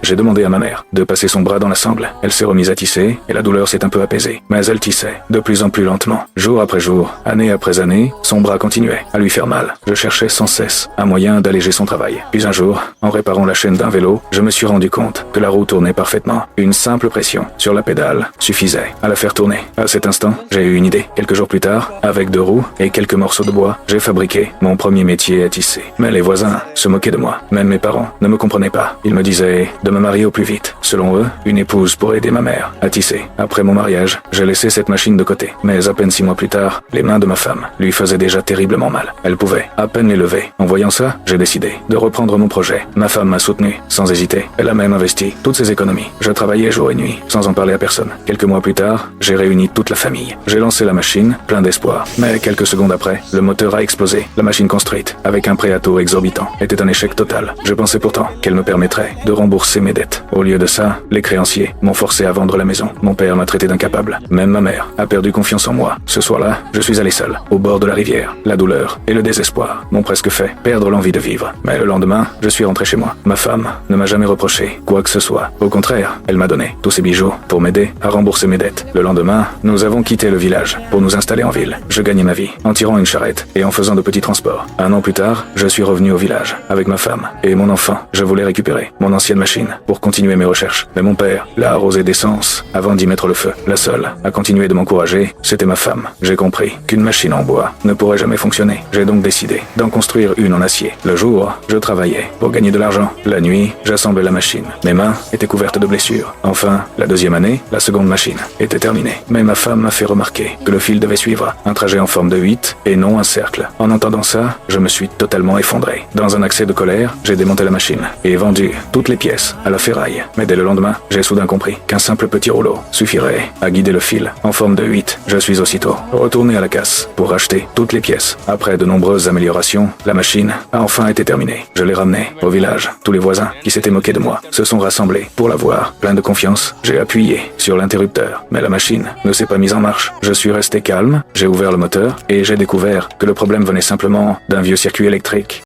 j'ai demandé à ma mère de passer son bras dans la sangle. Elle s'est remise à tisser et la douleur s'est un peu apaisée. Mais elle tissait de plus en plus lentement. Jour après jour, année après année, son bras continuait à lui faire mal. Je cherchais sans cesse un moyen d'alléger son travail. Puis un jour, en réparant la chaîne d'un vélo, je me suis rendu compte que la roue tournait parfaitement. Une simple pression sur la pédale suffisait à la faire tourner. À cet instant, j'ai eu une idée. Quelques jours plus tard, avec 2 roues et quelques morceaux de bois, j'ai fabriqué mon premier métier à tisser. Mais les voisins se moquaient de moi. Même mes parents ne me comprenaient pas. Ils me disaient de me marier au plus vite. Selon eux, une épouse pour aider ma mère à tisser. Après mon mariage, j'ai laissé cette machine de côté. Mais à peine 6 mois plus tard, les mains de ma femme lui faisaient déjà terriblement mal. Elle pouvait à peine les lever. En voyant ça, j'ai décidé de reprendre mon projet. Ma femme m'a soutenu, sans hésiter. Elle a même investi toutes ses économies. Je travaillais jour et nuit, sans en parler à personne. Quelques mois plus tard, j'ai réuni toute la famille. J'ai lancé la machine, plein d'espoir. Mais quelques secondes après, le moteur a explosé. La machine construite, avec un prêt à taux exorbitant, était un échec total. Je pensais pourtant qu'elle me permettrait de rembourser mes dettes. Au lieu de ça, les créanciers m'ont forcé à vendre la maison. Mon père m'a traité d'incapable. Même ma mère a perdu confiance en moi. Ce soir-là, je suis allé seul, au bord de la rivière. La douleur et le désespoir m'ont presque fait perdre l'envie de vivre. Mais le lendemain, je suis rentré chez moi. Ma femme ne m'a jamais reproché quoi que ce soit. Au contraire, elle m'a donné tous ses bijoux pour m'aider à rembourser mes dettes. Le lendemain, nous avons quitté le village pour nous installer en ville. Je gagnais ma vie en tirant une charrette et en faisant de petits transports. 1 an plus tard, je suis revenu au village avec ma femme et mon enfant. Je voulais récupérer mon ancienne machine pour continuer mes recherches. Mais mon père l'a arrosée d'essence avant d'y mettre le feu. La seule à continuer de m'encourager, c'était ma femme. J'ai compris qu'une machine en bois ne pourrait jamais fonctionner. J'ai donc décidé d'en construire une en acier. Le jour, je travaillais pour gagner de l'argent. La nuit, j'assemblais la machine. Mes mains étaient couvertes de blessures. Enfin, la 2e année, la seconde machine était terminée. Mais ma femme m'a fait remarquer que le fil devait suivre un trajet en forme de 8 et non un cercle. En entendant ça, je me suis totalement effondré. Dans un accès de colère, j'ai démonté la machine et vendu toutes les pièces à la ferraille. Mais dès le lendemain, j'ai soudain compris qu'un simple petit rouleau suffirait à guider le fil en forme de 8. Je suis aussitôt retourné à la casse pour racheter toutes les pièces. Après de nombreuses améliorations, la machine a enfin été terminée. Je l'ai ramenée au village. Tous les voisins qui s'étaient moqués de moi se sont rassemblés pour la voir. Plein de confiance, j'ai appuyé sur l'interrupteur. Mais la machine ne s'est pas mise en marche. Je suis resté calme, j'ai ouvert le moteur et j'ai découvert que le problème venait simplement d'un vieux circuit électrique.